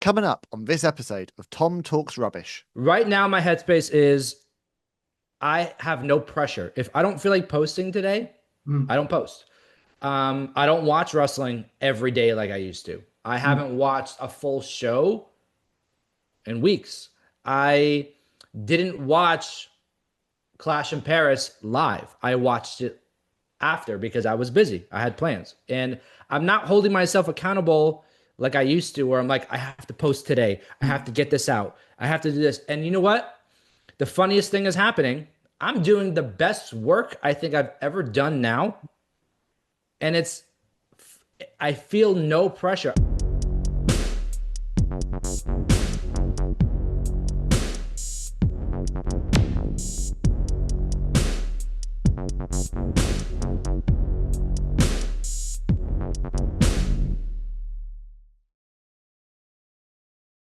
Coming up on this episode of Tom Talks Rubbish. Right now, my headspace is I have no pressure. If I don't feel like posting today, I Mm, don't post. I don't watch wrestling every day like I used to. I mm, haven't watched a full show in weeks. I didn't watch Clash in Paris live. I watched it after because I was busy. I had plans. And I'm not holding myself accountable like I used to, where I'm like, I have to post today. I have to mm. get this out. I have to do this. And you know what? The funniest thing is happening. I'm doing the best work I think I've ever done now. And I feel no pressure.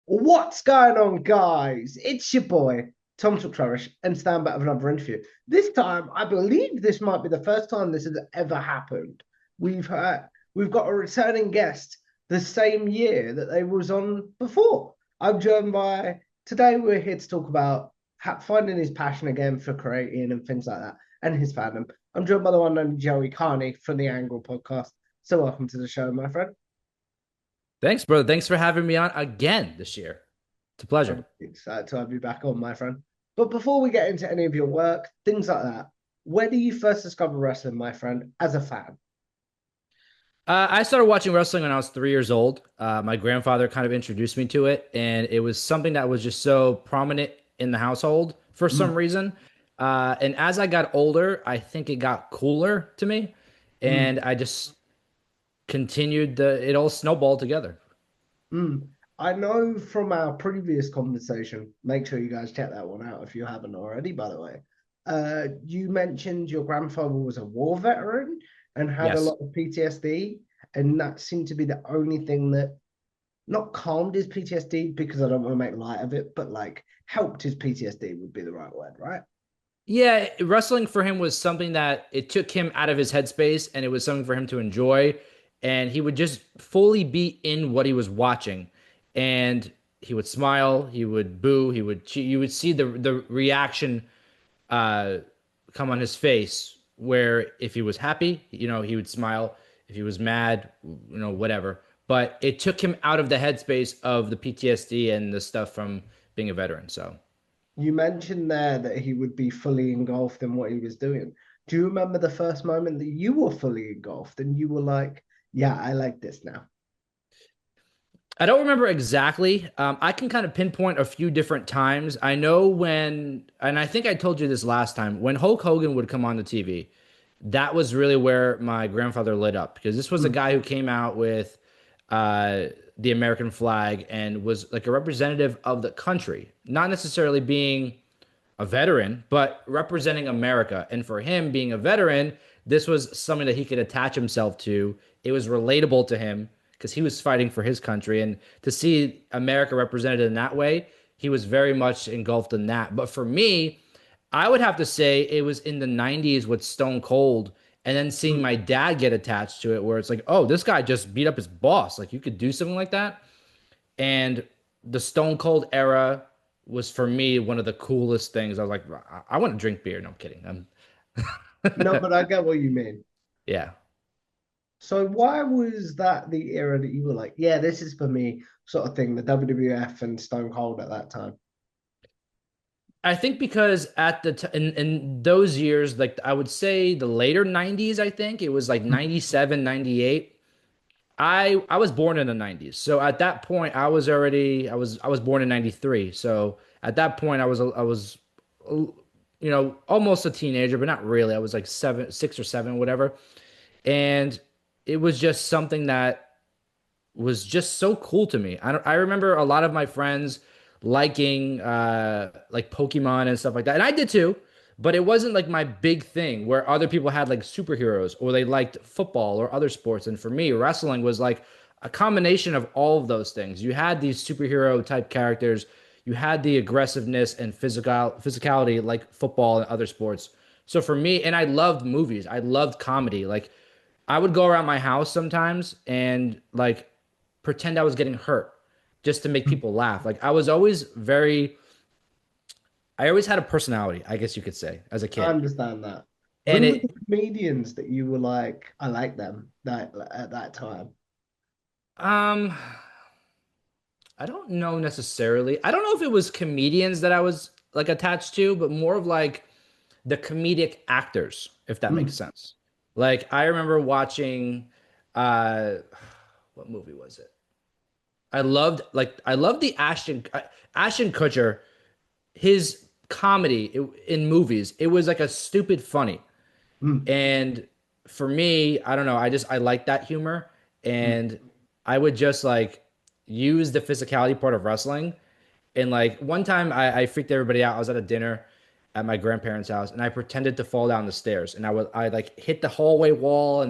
What's going on, guys? It's your boy, Tom Trarish, and stand back with another interview. This time, I believe this might be the first time this has ever happened. We've got a returning guest the same year that they was on before. I'm joined by today. We're here to talk about finding his passion again for creating and things like that, and his fandom. I'm joined by the one and only Joey Carney from the Angle podcast. So, welcome to the show, my friend. Thanks, brother. Thanks for having me on again this year. It's a pleasure. I'm excited to have you back on, my friend. But before we get into any of your work, things like that, where do you first discover wrestling, my friend, as a fan? I started watching wrestling when I was 3 years old. My grandfather kind of introduced me to it, and it was something that was just so prominent in the household for some Mm, reason. And as I got older, I think it got cooler to me, mm, and I just continued it all snowballed together. mm. I know from our previous conversation, make sure you guys check that one out if you haven't already, by the way. You mentioned your grandfather was a war veteran and had a Yes. lot of PTSD, and that seemed to be the only thing that not calmed his PTSD because I don't want to make light of it, but like helped his PTSD would be the right word, right? Yeah, wrestling for him was something that it took him out of his headspace and it was something for him to enjoy. And he would just fully be in what he was watching. And he would smile, he would boo, you would see the reaction uh come on his face where if he was happy, he would smile. If he was mad, whatever. But it took him out of the headspace of the PTSD and the stuff from being a veteran. So You mentioned there that he would be fully engulfed in what he was doing. Do you remember the first moment that you were fully engulfed and you were like, yeah, I like this now? I don't remember exactly. I can kind of pinpoint a few different times. I know and I think I told you this last time, when Hulk Hogan would come on the TV, that was really where my grandfather lit up because this was a Mm, guy who came out with uh, the American flag and was like a representative of the country, not necessarily being a veteran, but representing America. And for him being a veteran, this was something that he could attach himself to. It was relatable to him because he was fighting for his country. And to see America represented in that way, he was very much engulfed in that. But for me, I would have to say it was in the 90s with Stone Cold and then seeing mm. my dad get attached to it, where it's like, oh, this guy just beat up his boss. Like, you could do something like that. And the Stone Cold era was for me one of the coolest things. I was like, I want to drink beer. No, I'm kidding. No, but I get what you mean. Yeah. So why was that the era that you were like, yeah, this is for me, sort of thing, the WWF and Stone Cold at that time? I think because at in those years, like I would say the later 90s, I think it was like Mm, 97, 98. I was born in the 90s. So at that point I was born in 93. So at that point I was almost a teenager, but not really. I was like 6 or 7, whatever. And it was just something that was just so cool to me. I remember a lot of my friends liking like Pokemon and stuff like that. And I did too, but it wasn't like my big thing where other people had like superheroes or they liked football or other sports. And for me, wrestling was like a combination of all of those things. You had these superhero type characters, you had the aggressiveness and physicality like football and other sports. So for me, and I loved movies. I loved comedy. Like I would go around my house sometimes and like pretend I was getting hurt just to make people laugh. Like I was always very, I always had a personality, I guess you could say, as a I kid. understand that. And Who were the it, comedians that you were like, I like them that at that time? um, I don't know necessarily. I don't know if it was comedians that I was like attached to, but more of like the comedic actors, if that makes Mm, sense. Like I remember watching, uh, what movie was it? I loved the Ashton Kutcher, his comedy in movies. It was like a stupid funny. mm, And for me, I don't know, I like that humor. mm, And I would just like use the physicality part of wrestling. And like one time I freaked everybody out. I was at a dinner at my grandparents' house and I pretended to fall down the stairs. And I like hit the hallway wall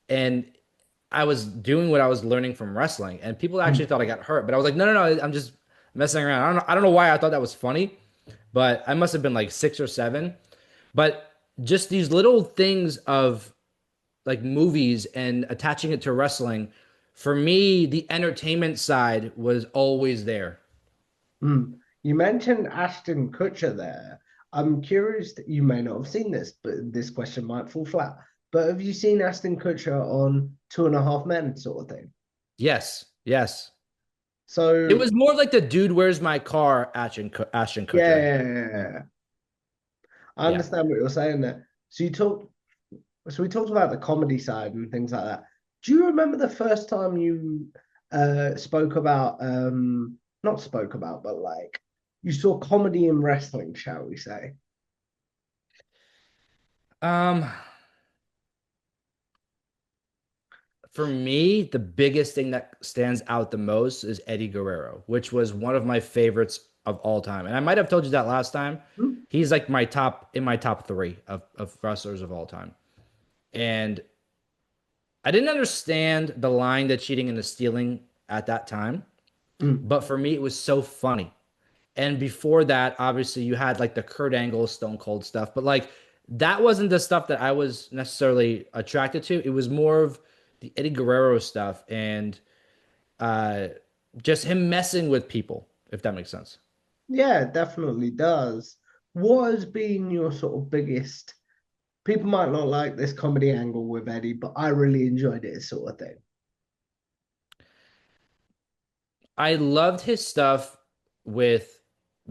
and I was doing what I was learning from wrestling. And people actually mm. thought I got hurt. But I was like, no, I'm just messing around. I don't know why I thought that was funny, but I must have been like 6 or 7. But just these little things of like movies and attaching it to wrestling, for me, the entertainment side was always there. Mm. You mentioned Ashton Kutcher there. I'm curious that you may not have seen this, but this question might fall flat. But have you seen Ashton Kutcher on Two and a Half Men sort of thing? Yes, yes. It So was more like the dude, where's my car? Ashton yeah, Kutcher. yeah, yeah, yeah. I Yeah. understand what you're saying there. So we talked about the comedy side and things like that. Do you remember the first time you spoke about not spoke about, but like you saw comedy in wrestling, shall we say? Um, for me, the biggest thing that stands out the most is Eddie Guerrero, which was one of my favorites of all time. And I might have told you that last time. Hmm? He's like my top three of wrestlers of all time. And I didn't understand the lying, the cheating, and the stealing at that time. Mm, But for me, it was so funny. And before that, obviously, you had like the Kurt Angle, Stone Cold stuff. But like that wasn't the stuff that I was necessarily attracted to. It was more of the Eddie Guerrero stuff and uh, just him messing with people, if that makes sense. yeah, it definitely does. What has been your sort of biggest? People might not like this comedy angle with Eddie, but I really enjoyed it, sort of thing. I loved his stuff with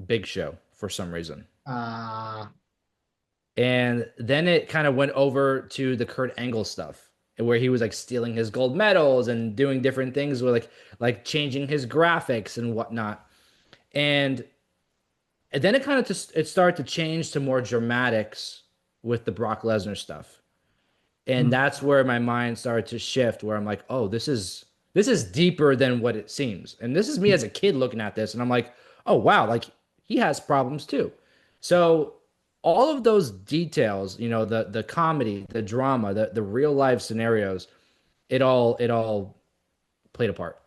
Big Show for some reason. Ah, And then it kind of went over to the Kurt Angle stuff, where he was like stealing his gold medals and doing different things with like changing his graphics and whatnot. And, and then it kind of just it started to change to more dramatics with the Brock Lesnar stuff. And mm, that's where my mind started to shift where I'm like, oh, this is deeper than what it seems. And this is me as a kid looking at this and I'm like, oh wow, like he has problems too. So all of those details, the comedy, the drama, the real life scenarios, it all played a part.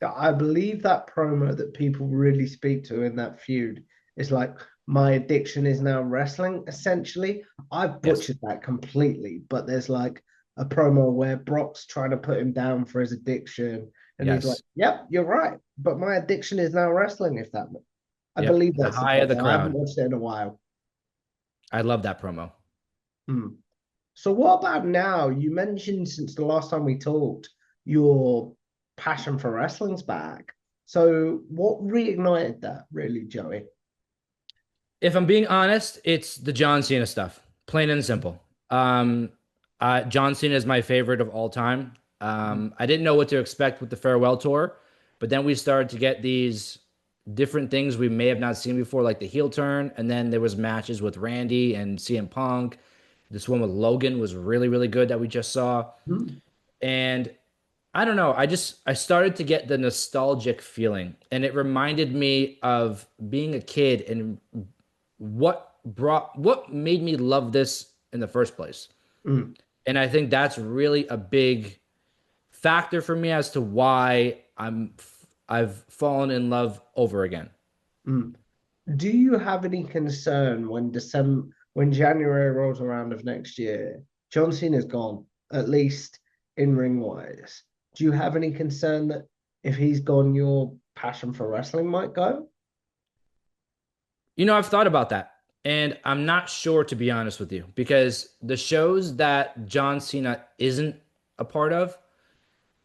I believe that promo that people really speak to in that feud is like, my addiction is now wrestling, essentially. I've Yes. butchered that completely, but there's like a promo where Brock's trying to put him down for his addiction, and he's like, Yes. yep, you're right, but my addiction is now wrestling, if that I Yep. believe The that's the high of the promo. I haven't crowd. watched it in a while. I love that promo. Hmm. So what about now? You mentioned since the last time we talked, your passion for wrestling's back. So what reignited that really, Joey? If I'm being honest, it's the John Cena stuff, plain and simple. Um, John Cena is my favorite of all time. I didn't know what to expect with the farewell tour, but then we started to get these different things we may have not seen before, like the heel turn, and then there was matches with Randy and CM Punk. This one with Logan was really, really good that we just saw, Mhm. and I don't know. I started to get the nostalgic feeling, and it reminded me of being a kid and what made me love this in the first place. Mm, And I think that's really a big factor for me as to why I've fallen in love over again. mm. Do you have any concern when January rolls around of next year, John Cena's gone, at least in ring wise? Do you have any concern that if he's gone, you're passion for wrestling might go? I've thought about that, and I'm not sure to be honest with you, because the shows that John Cena isn't a part of,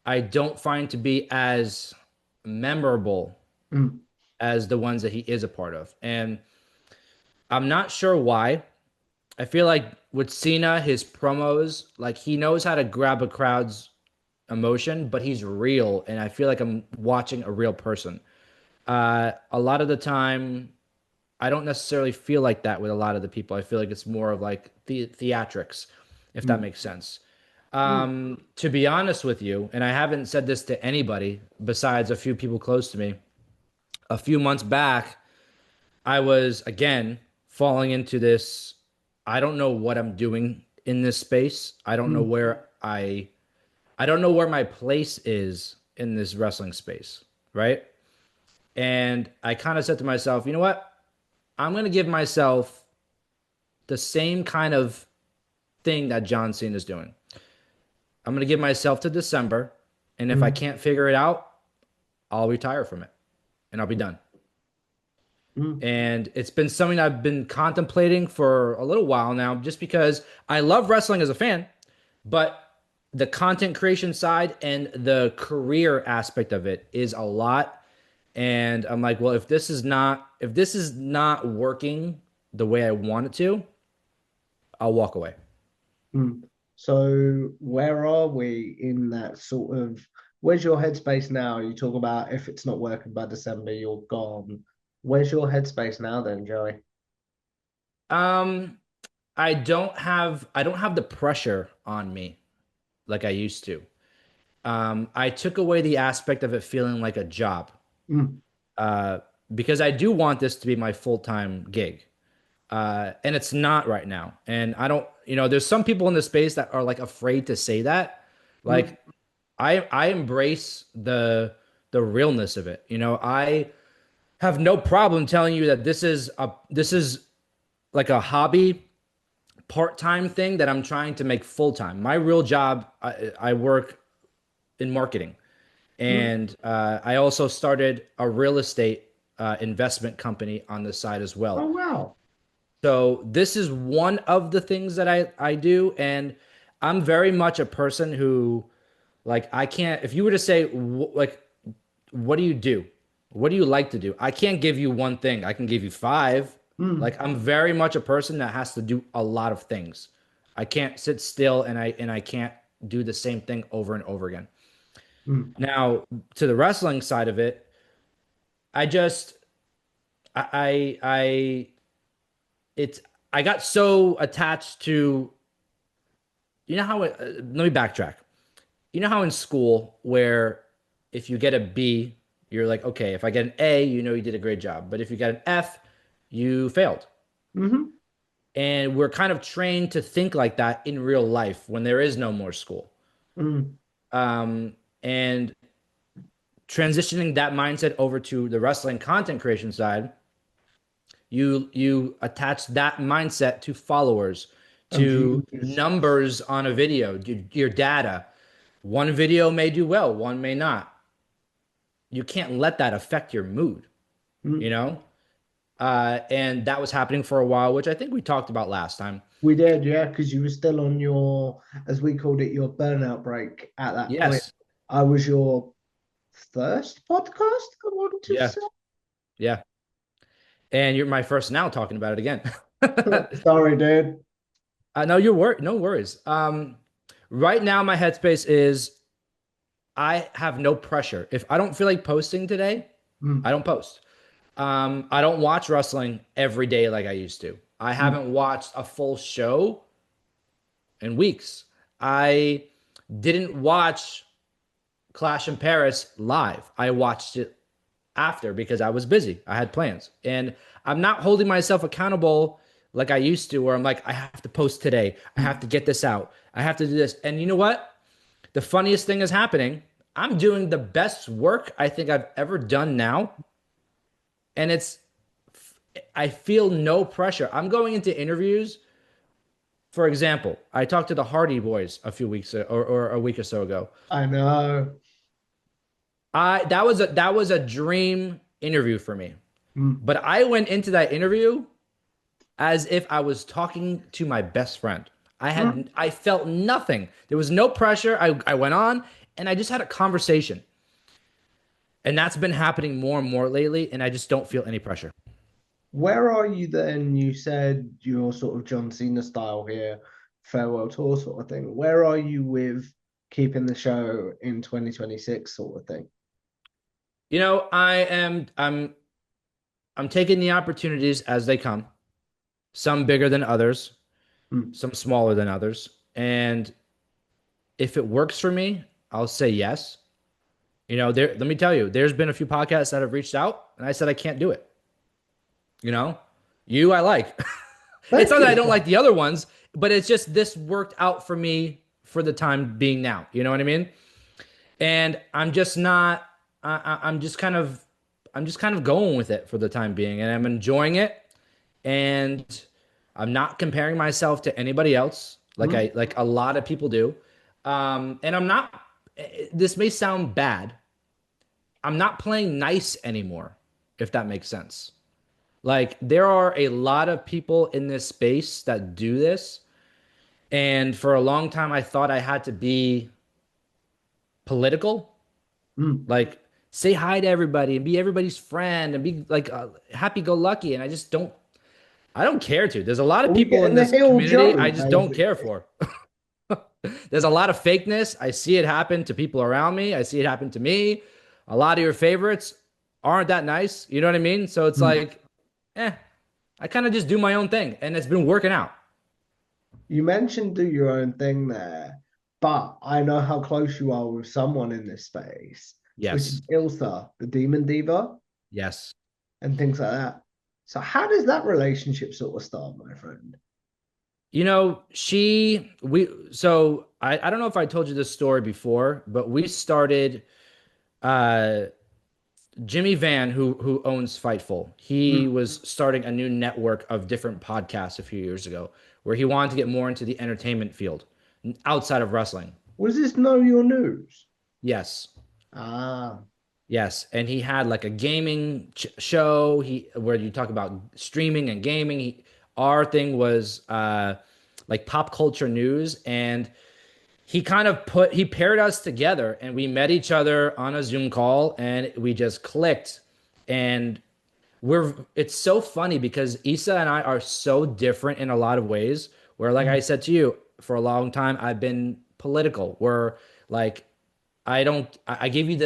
I don't find to be as memorable Mm, as the ones that he is a part of. And I'm not sure why. I feel like with Cena, his promos, like he knows how to grab a crowd's emotion, but he's real, and I feel like I'm watching a real person. A lot of the time, I don't necessarily feel like that with a lot of the people. I feel like it's more of like theatrics, if that mm, makes sense. mm, To be honest with you, and I haven't said this to anybody besides a few people close to me, a few months back, I was again falling into this. I don't know what I'm doing in this space. mm, I don't know where my place is in this wrestling space, right? And I kind of said to myself, you know what? I'm going to give myself the same kind of thing that John Cena is doing. I'm going to give myself to December, and if I mm, can't figure it out, I'll retire from it and I'll be done. mm, And it's been something I've been contemplating for a little while now, just because I love wrestling as a fan, but the content creation side and the career aspect of it is a lot. And I'm like, well, if this is not working the way I want it to, I'll walk away. mm. So where are we in that sort of, where's your headspace now? You talk about if it's not working by December, you're gone. Where's your headspace now then, Joey? Um, I don't have the pressure on me like I used to. I took away the aspect of it feeling like a job, Mm, uh, because I do want this to be my full-time gig. And it's not right now. And I don't, there's some people in the space that are like afraid to say that. mm, Like I embrace the realness of it. I have no problem telling you that this is like a hobby part-time thing that I'm trying to make full-time. My real job, I work in marketing. mm. And I also started a real estate investment company on the side as Oh well. wow. So this is one of the things that I do, and I'm very much a person who, like, I can't. If you were to say like, what do you do? What do you like to do? I can't give you one thing. I can give you five. Mm, Like I'm very much a person that has to do a lot of things. I can't sit still, and I can't do the same thing over and over again. mm, Now, to the wrestling side of it, I just I it's I got so attached to, how let me backtrack. You know how in school where if you get a B, you're like, okay, if I get an A, you did a great job. But if you get an F, you failed. mm-hmm, And we're kind of trained to think like that in real life when there is no more school. mm, And transitioning that mindset over to the wrestling content creation side, you attach that mindset to followers, and to views. numbers on a video, your data. One video may do well, one may not. You can't let that affect your mood, you Mm. know? And that was happening for a while, which I think we talked about last time. We did, yeah, because you were still on your, as we called it, your burnout break at that point. Yes. I was your first podcast, I want to Yeah. say. Yeah. And you're my first now talking about it again. Sorry, dude. No, no worries. Right now my headspace is I have no pressure. If I don't feel like posting today, I Mm, don't post. I don't watch wrestling every day like I used to. I mm, haven't watched a full show in weeks. I didn't watch Clash in Paris live. I watched it after because I was busy. I had plans. And I'm not holding myself accountable like I used to, where I'm like, I have to post today. I have mm, to get this out. I have to do this. And you know what? The funniest thing is happening. I'm doing the best work I think I've ever done now. And I feel no pressure. I'm going into interviews. For example, I talked to the Hardy Boys a few weeks or a week or so ago. I know. I that was a dream interview for me. Mm. But I went into that interview as if I was talking to my best friend. Mm. I felt nothing. There was no pressure. I went on and I just had a conversation. And that's been happening more and more lately, and I just don't feel any pressure. Where are you then? You said you're sort of John Cena style here, farewell tour sort of thing. Where are you with keeping the show in 2026 sort of thing? You know, I'm taking the opportunities as they come. Some bigger than others, Mm. some smaller than others. And if it works for me, I'll say yes. You know, there let me tell you, there's been a few podcasts that have reached out and I said I can't do it. You know? You I like. It's Thank not that I you. don't like the other ones, but it's just this worked out for me for the time being now. You know what I mean? And I'm just not I'm just kind of going with it for the time being and I'm enjoying it and I'm not comparing myself to anybody else Mm. like a lot of people do. And I'm not this may sound bad. I'm not playing nice anymore, if that makes sense. Like there are a lot of people in this space that do this, and for a long time I thought I had to be political, Mm. like say hi to everybody and be everybody's friend and be like happy go lucky, and I don't care to. There's a lot Are of we people in getting the this heel community Joe, I just don't care basically? for. There's a lot of fakeness. I see it happen to people around me. I see it happen to me. A lot of your favorites aren't that nice. You know what I mean? So it's Mm. like, eh, I kind of just do my own thing and it's been working out. You mentioned do your own thing there, but I know how close you are with someone in this space, which is Yes. Ilsa, the demon diva, Yes. and things like that. So how does that relationship sort of start, my friend? You know, I don't know if I told you this story before, but we started uh Jimmy Van, who owns Fightful, he Mm. was starting a new network of different podcasts a few years ago where he wanted to get more into the entertainment field outside of wrestling. Was this Know Your News? Yes. Ah. Yes, and he had like a gaming show. He where you talk about streaming and gaming. Our thing was like pop culture news, and he paired us together, and we met each other on a Zoom call, and we just clicked. And we're it's so funny because Issa and I are so different in a lot of ways. Where like I Mm. said to you, for a long time I've been political. Where like I don't. I give you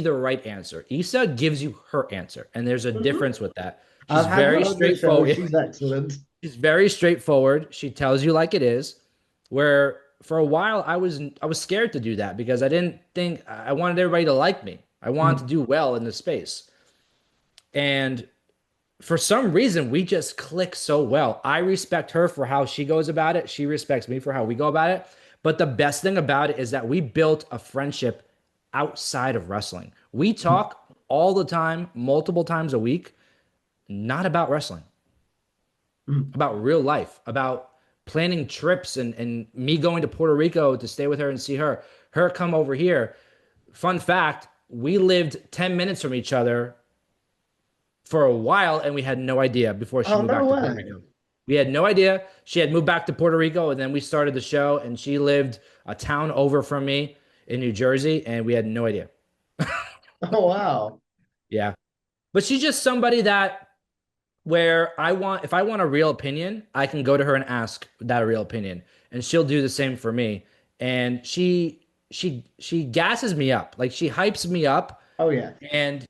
the right answer. Issa gives you her answer, and there's a Mhm. difference with that. I've She's had very her on the show. straightforward. She's excellent. She's very straightforward. She tells you like it is. Where for a while I was scared to do that because I didn't think I wanted everybody to like me. I wanted to Mm. do well in the space, and for some reason we just click so well. I respect her for how she goes about it. She respects me for how we go about it. But the best thing about it is that we built a friendship outside of wrestling. We Mm. talk all the time, multiple times a week, not about wrestling, Mm. about real life, about planning trips and me going to Puerto Rico to stay with her and see her come over here. Fun fact, we lived 10 minutes from each other for a while and we had no idea before she Oh, moved no back to Puerto way. Rico. We had no idea. She had moved back to Puerto Rico and then we started the show and she lived a town over from me in New Jersey and we had no idea. Oh, wow. Yeah. But she's just somebody that where if I want a real opinion, I can go to her and ask that real opinion and she'll do the same for me. And she gasses me up. Like she hypes me up Oh, yeah. and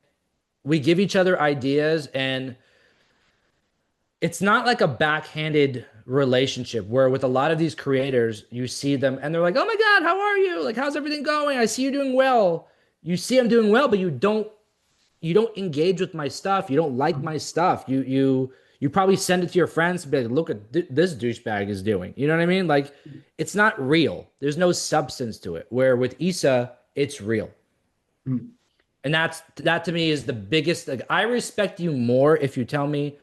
we give each other ideas and it's not like a backhanded relationship where with a lot of these creators you see them and they're like, "Oh my god, how are you? Like how's everything going? I see you doing well." You see I'm doing well, but you don't engage with my stuff. You don't like my stuff. You probably send it to your friends to be like, "Look at this douchebag is doing." You know what I mean? Like it's not real. There's no substance to it. Where with Issa, it's real. Mm. And that to me is the biggest like I respect you more if you tell me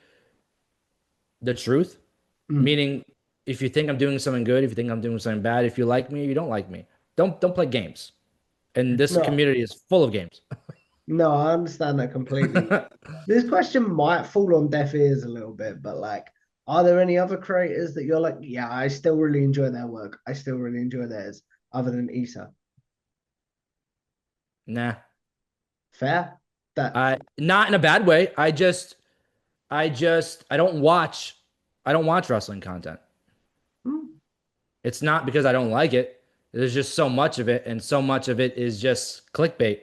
the truth. Mm. Meaning, if you think I'm doing something good, if you think I'm doing something bad, if you like me or you don't like me, don't play games. And this No. community is full of games. No, I understand that completely. This question might fall on deaf ears a little bit, but like, are there any other creators that you're like, yeah, I still really enjoy their work. I still really enjoy theirs, other than Issa? Nah. Fair. That I not in a bad way. I don't watch wrestling content. hmm. It's not because I don't like it. There's just so much of it, and so much of it is just clickbait.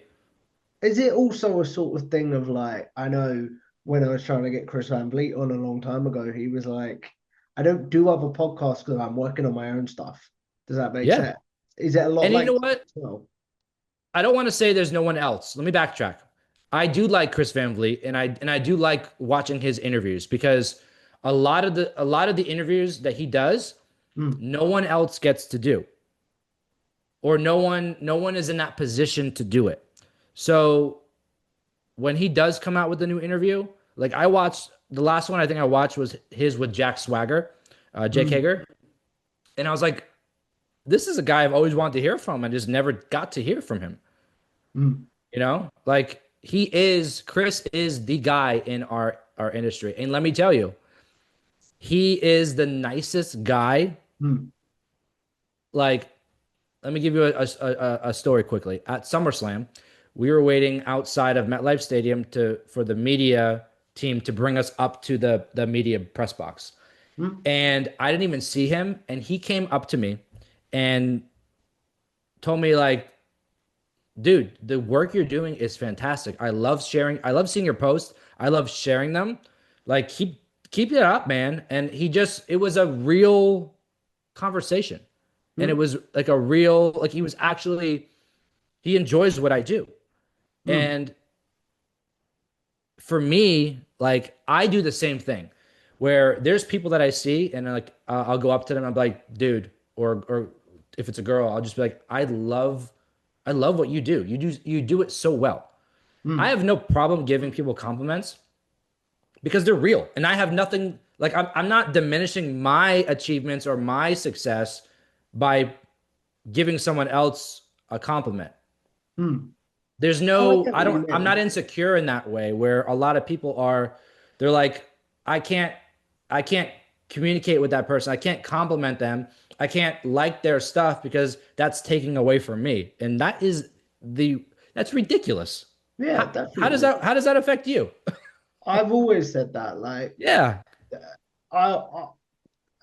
Is it also a sort of thing of like, I know when I was trying to get Chris Van Vliet on a long time ago, he was like, I don't do other podcasts because I'm working on my own stuff. Does that make Yeah. sense? Is it a lot And you like know that what? as well? I don't want to say there's no one else. Let me backtrack. I do like Chris Van Vliet, and I do like watching his interviews because a lot of the interviews that he does, Mm, no one else gets to do, or no one is in that position to do it. So when he does come out with a new interview, like I watched the last one I think I watched was his with Jack Swagger, Jake mm, Hager, and I was like, this is a guy I've always wanted to hear from, and just never got to hear from him. mm, You know, like Chris is the guy in our industry, and let me tell you, he is the nicest guy. mm, Like, let me give you a story quickly. At SummerSlam, we were waiting outside of MetLife Stadium to for the media team to bring us up to the media press box. mm, And I didn't even see him. And he came up to me and told me, like, dude, the work you're doing is fantastic. I love sharing. I love seeing your posts. I love sharing them. Like, keep it up, man. And it was a real conversation. And it mm, was like a real, like he was actually, he enjoys what I do. mm, And for me, like I do the same thing where there's people that I see and like I'll go up to them. I'm like, dude, or if it's a girl, I'll just be like, I love what you do. You do it so well. I mm, have no problem giving people compliments because they're real, and I have nothing like I'm not diminishing my achievements or my success by giving someone else a compliment. mm. There's Oh, I no, get what you I'm not mean. insecure in that way where a lot of people are, they're like, I can't, I can't communicate with that person. I can't compliment them. I can't like their stuff because that's taking away from me. And that's ridiculous. Yeah, definitely. How does that affect you? I've always said that. Like, Yeah. I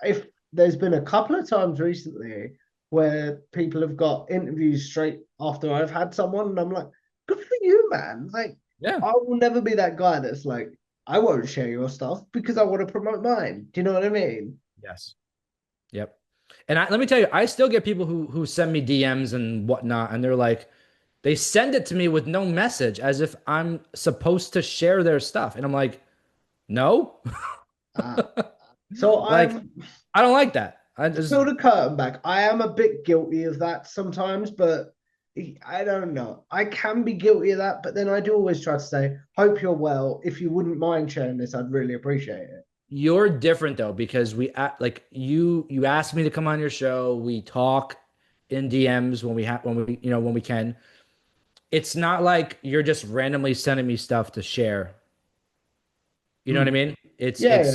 if there's been a couple of times recently where people have got interviews straight after I've had someone, and I'm like, good for you, man. Like, Yeah. I will never be that guy that's like, I won't share your stuff because I want to promote mine. Do you know what I mean? Yes. Yep. And let me tell you, I still get people who send me DMs and whatnot, and they're like, they send it to me with no message, as if I'm supposed to share their stuff, and I'm like, no, Uh, so like I've I don't like that. I to just peel the curtain back. I am a bit guilty of that sometimes, but I don't know. I can be guilty of that, but then I do always try to say, hope you're well. If you wouldn't mind sharing this, I'd really appreciate it. you're different though because like you asked me to come on your show. We talk in DMs when we when we can. It's not like you're just randomly sending me stuff to share. You know what I Hmm. mean? Yeah, It's yeah,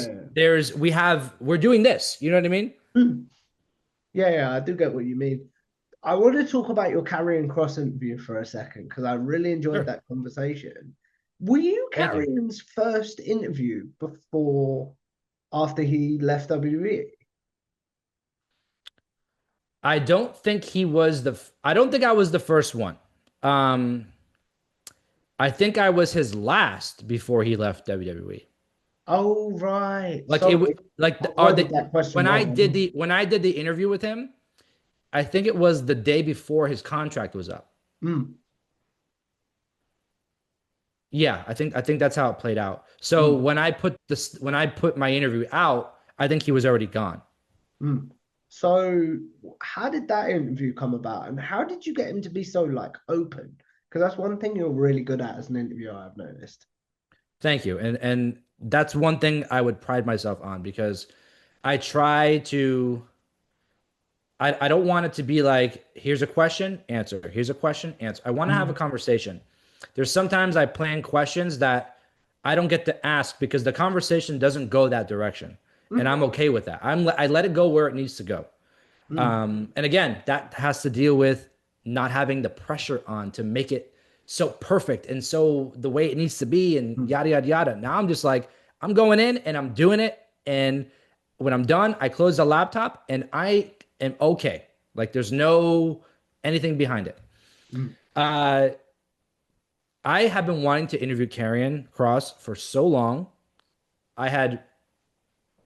we're doing this. You know what I mean? yeah. Hmm. Yeah, yeah, I do get what you mean. I want to talk about your Carrying Cross interview for a second because I really enjoyed Sure. that conversation. Were you Thank you. Carrion's first interview after he left WWE? I don't think I was the first one. Um, I think I was his last before he left WWE. Oh, right. Like it Sorry, was like I worded that question wrong. when I did the interview with him, I think it was the day before his contract was up. Mm, Yeah, I think that's how it played out. So mm, when I put my interview out, I think he was already gone. mm. So, how did that interview come about, and how did you get him to be so like open? Because that's one thing you're really good at as an interviewer, I've noticed. Thank you. And that's one thing I would pride myself on because I try to I don't want it to be like, here's a question, answer. Here's a question, answer. I want to have a Mm, conversation. there's sometimes I plan questions that I don't get to ask because the conversation doesn't go that direction. And Mm, I'm okay with that. I let it go where it needs to go. mm, And again, that has to deal with not having the pressure on to make it so perfect and so the way it needs to be and mm, yada yada yada. Now I'm just like, I'm going in and I'm doing it. And when I'm done, I close the laptop and I am okay. Like there's no anything behind it. mm, Uh I have been wanting to interview Karrion Cross for so long. I had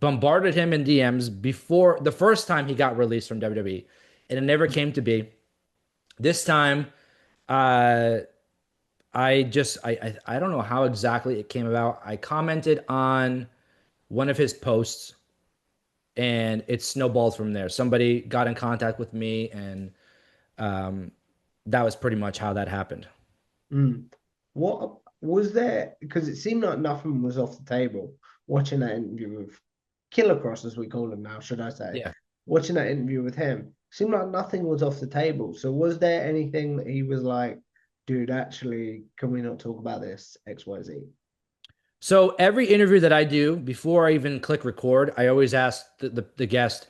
bombarded him in DMs before the first time he got released from WWE, and it never came to be. This time, uh, I don't know how exactly it came about. I commented on one of his posts, and it snowballed from there. Somebody got in contact with me, and um, that was pretty much how that happened. mm. What was there? Because it seemed like nothing was off the table. Watching that interview with Killer Cross, as we call him now, should I say? Yeah. Watching that interview with him, seemed like nothing was off the table. So was there anything that he was like, dude, actually, can we not talk about this XYZ? So every interview that I do, before I even click record, I always ask the guest,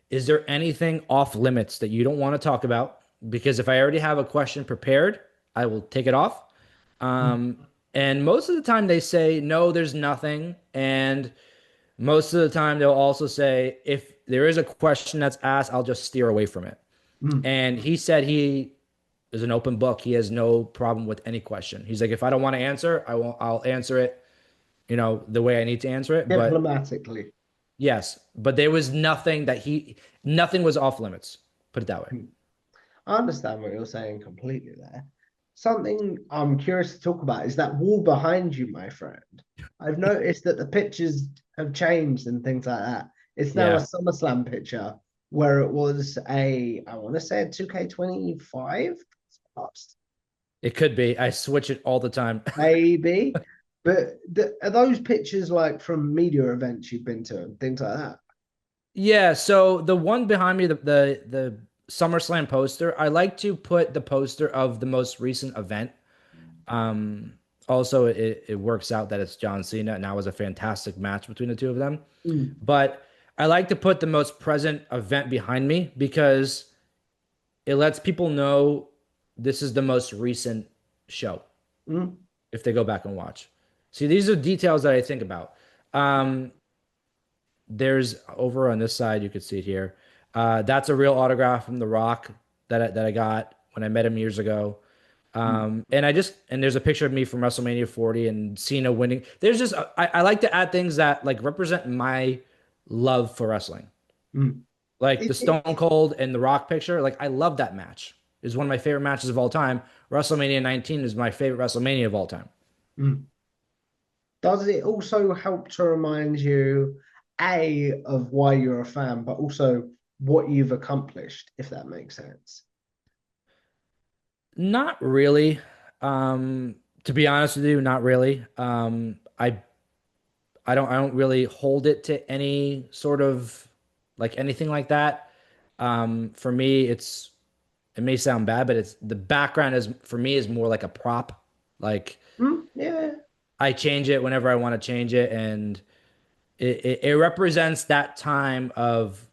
is there anything off limits that you don't want to talk about? Because if I already have a question prepared, I will take it off. Mm, Um, and most of the time they say, no, there's nothing. And most of the time they'll also say, if there is a question that's asked, I'll just steer away from it. mm. And he said he is an open book. He has no problem with any question. He's like, if I don't want to answer, I'll answer it, the way I need to answer it. But Diplomatically. yes, but there was nothing was off limits. Put it that way. Mm. I understand what you're saying completely there. Something I'm curious to talk about is that wall behind you, my friend. I've noticed that the pictures have changed and things like that. It's now a Yeah, SummerSlam picture where it was I want to say a 2K25, it could be. I switch it all the time. maybe. But are those pictures like from media events you've been to and things like that? Yeah, so the one behind me, the SummerSlam poster, I like to put the poster of the most recent event. Um, Also, it works out that it's John Cena, and that was a fantastic match between the two of them. Mm, But I like to put the most present event behind me because it lets people know this is the most recent show mm, if they go back and watch. See, these are details that I think about. Um, there's over on this side, you could see it here. That's a real autograph from The Rock that I got when I met him years ago. mm, And there's a picture of me from WrestleMania 40 and Cena winning. There's just I like to add things that like represent my love for wrestling. mm. Like the It, Stone it, Cold and The Rock picture. Like I love that match. It's one of my favorite matches of all time. WrestleMania 19 is my favorite WrestleMania of all time. mm. Does it also help to remind you, A, of why you're a fan, but also what you've accomplished, if that makes sense? Not really. To be honest with you, not really. I don't really hold it to any sort of like anything like that. For me, it may sound bad, but it's the background is for me is more like a prop. Like Mm, yeah. I change it whenever I want to change it, and it represents that time of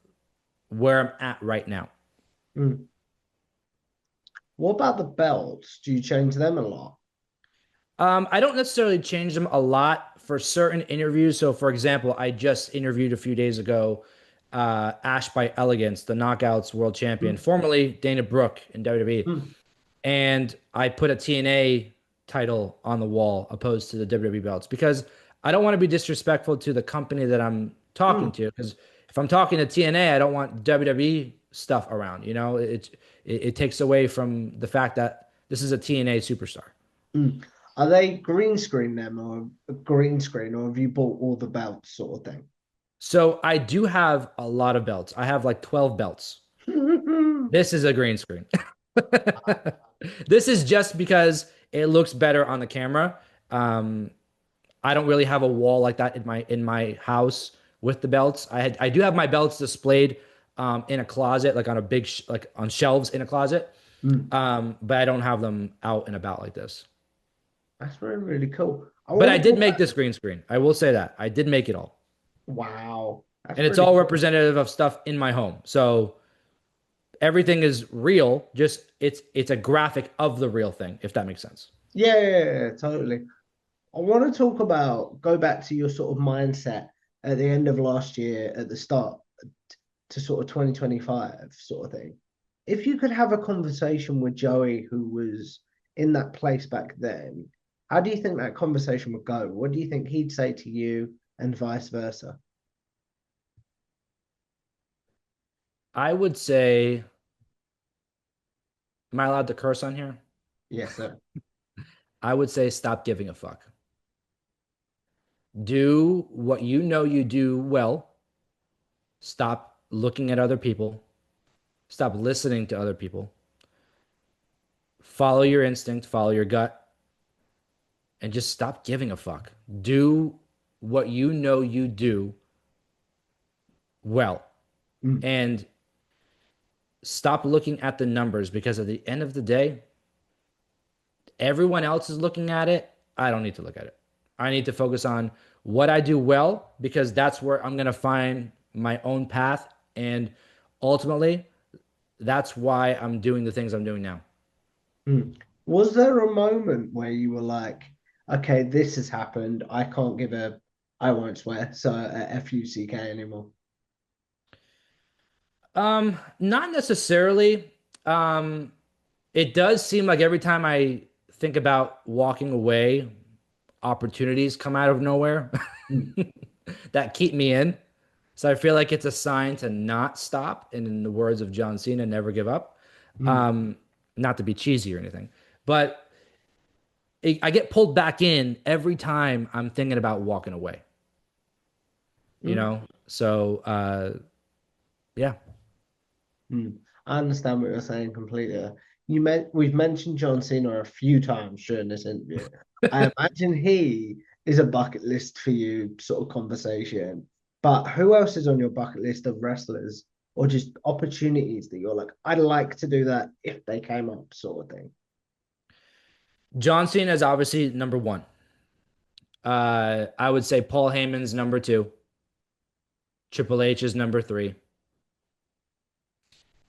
where I'm at right now. Mm. What about the belts? Do you change them a lot? I don't necessarily change them a lot for certain interviews. So, for example, I just interviewed a few days ago Ash by Elegance, the Knockouts World Champion, Mm, formerly Dana Brooke in WWE. mm, And I put a TNA title on the wall opposed to the WWE belts because I don't want to be disrespectful to the company that I'm talking mm, to. Because if I'm talking to TNA, I don't want WWE stuff around. It takes away from the fact that this is a TNA superstar. mm. Are they green screen them or a green screen, or have you bought all the belts sort of thing? So I do have a lot of belts. I have like 12 belts. This is a green screen. This is just because it looks better on the camera. Um, I don't really have a wall like that in my house with the belts. I do have my belts displayed in a closet, like on a big like on shelves in a closet. Mm. But I don't have them out and about like this. That's really, really cool. I But want I to go did make back. this green screen. I will say that. I did make it all. Wow, And that's it's really all cool. representative of stuff in my home. So everything is real, just it's a graphic of the real thing, if that makes sense. Yeah, yeah, yeah, totally. I want to talk about go back to your sort of mindset at the end of last year, at the start to sort of 2025 sort of thing. If you could have a conversation with Joey who was in that place back then, how do you think that conversation would go? What do you think he'd say to you and vice versa? I would say, am I allowed to curse on here? Yes, sir. I would say stop giving a fuck. Do what you know you do well. Stop looking at other people. Stop listening to other people. Follow your instinct, follow your gut, and just stop giving a fuck. Do what you know you do well. Mm, And stop looking at the numbers because at the end of the day, everyone else is looking at it. I don't need to look at it. I need to focus on what I do well because that's where I'm going to find my own path. And ultimately, that's why I'm doing the things I'm doing now. mm. Was there a moment where you were like, okay, this has happened. I can't give a, I won't swear, so a FUCK anymore? Not necessarily. Um, it does seem like every time I think about walking away, opportunities come out of nowhere Mm, that keep me in. So I feel like it's a sign to not stop. And in the words of John Cena, never give up. mm, Um, Not to be cheesy or anything, but I get pulled back in every time I'm thinking about walking away, you mm. know? So, yeah. Mm. I understand what you're saying completely. We've mentioned John Cena a few times during this interview. I imagine he is a bucket list for you sort of conversation. But who else is on your bucket list of wrestlers or just opportunities that you're like, I'd like to do that if they came up, sort of thing? John Cena is obviously number one. I would say Paul Heyman's number two. Triple H is number three.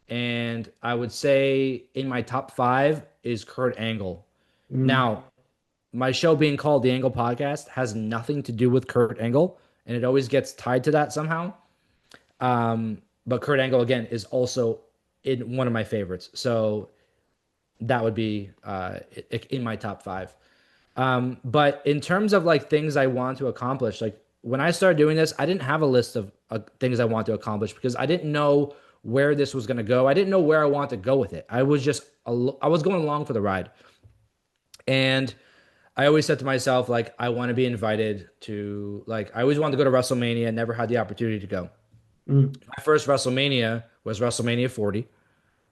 And I would say in my top five is Kurt Angle. Mm, Now, my show being called the Angle Podcast has nothing to do with Kurt Angle, and it always gets tied to that somehow. But Kurt Angle again is also in one of my favorites, so that would be in my top five. But in terms of like things I want to accomplish, like when I started doing this, I didn't have a list of things I want to accomplish because I didn't know where this was going to go. I didn't know where I want to go with it. I was going along for the ride, and I always said to myself like I want to be invited to like I always wanted to go to WrestleMania, never had the opportunity to go. mm, My first WrestleMania was WrestleMania 40,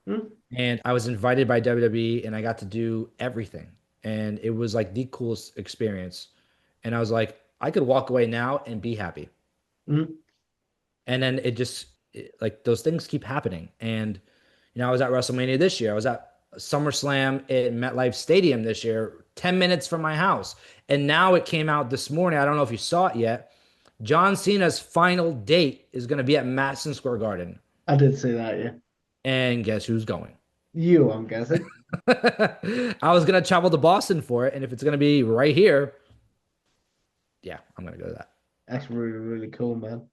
mm, and I was invited by WWE, and I got to do everything, and it was like the coolest experience. And I was like, I could walk away now and be happy. mm, And then like those things keep happening. And I was at WrestleMania this year. I was at SummerSlam at MetLife Stadium this year, 10 minutes from my house. And now it came out this morning. I don't know if you saw it yet. John Cena's final date is going to be at Madison Square Garden. I did see that, yeah. And guess who's going? You, I'm guessing. I was going to travel to Boston for it. And if it's going to be right here, yeah, I'm going to go to that. That's really, really cool, man.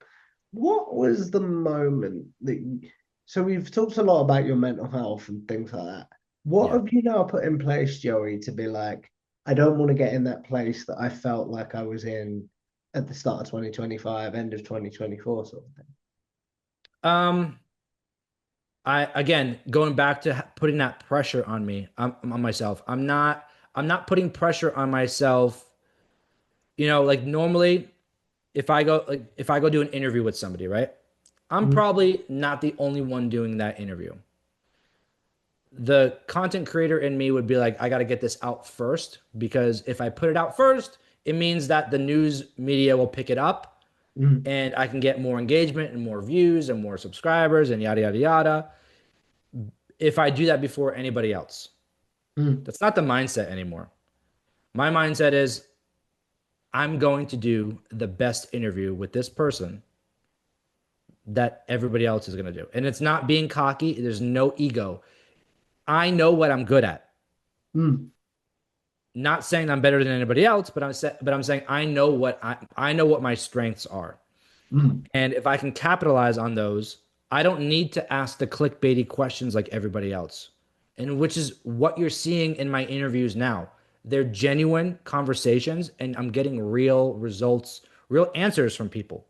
What was the moment that so we've talked a lot about your mental health and things like that. What Yeah. have you now put in place, Joey, to be like, I don't want to get in that place that I felt like I was in at the start of 2025, end of 2024, sort of thing? Um, I again going back to putting that pressure on me, on myself. I'm not putting pressure on myself. Like normally if I go do an interview with somebody, right? I'm Mm, probably not the only one doing that interview. The content creator in me would be like, I got to get this out first because if I put it out first, it means that the news media will pick it up mm, and I can get more engagement and more views and more subscribers and yada yada yada if I do that before anybody else. mm, That's not the mindset anymore. My mindset is I'm going to do the best interview with this person that everybody else is going to do. And it's not being cocky, there's no ego. I know what I'm good at. Mm, Not saying I'm better than anybody else, but I'm saying I know what my strengths are. mm, And if I can capitalize on those, I don't need to ask the clickbaity questions like everybody else. And which is what you're seeing in my interviews now. They're genuine conversations, and I'm getting real results, real answers from people.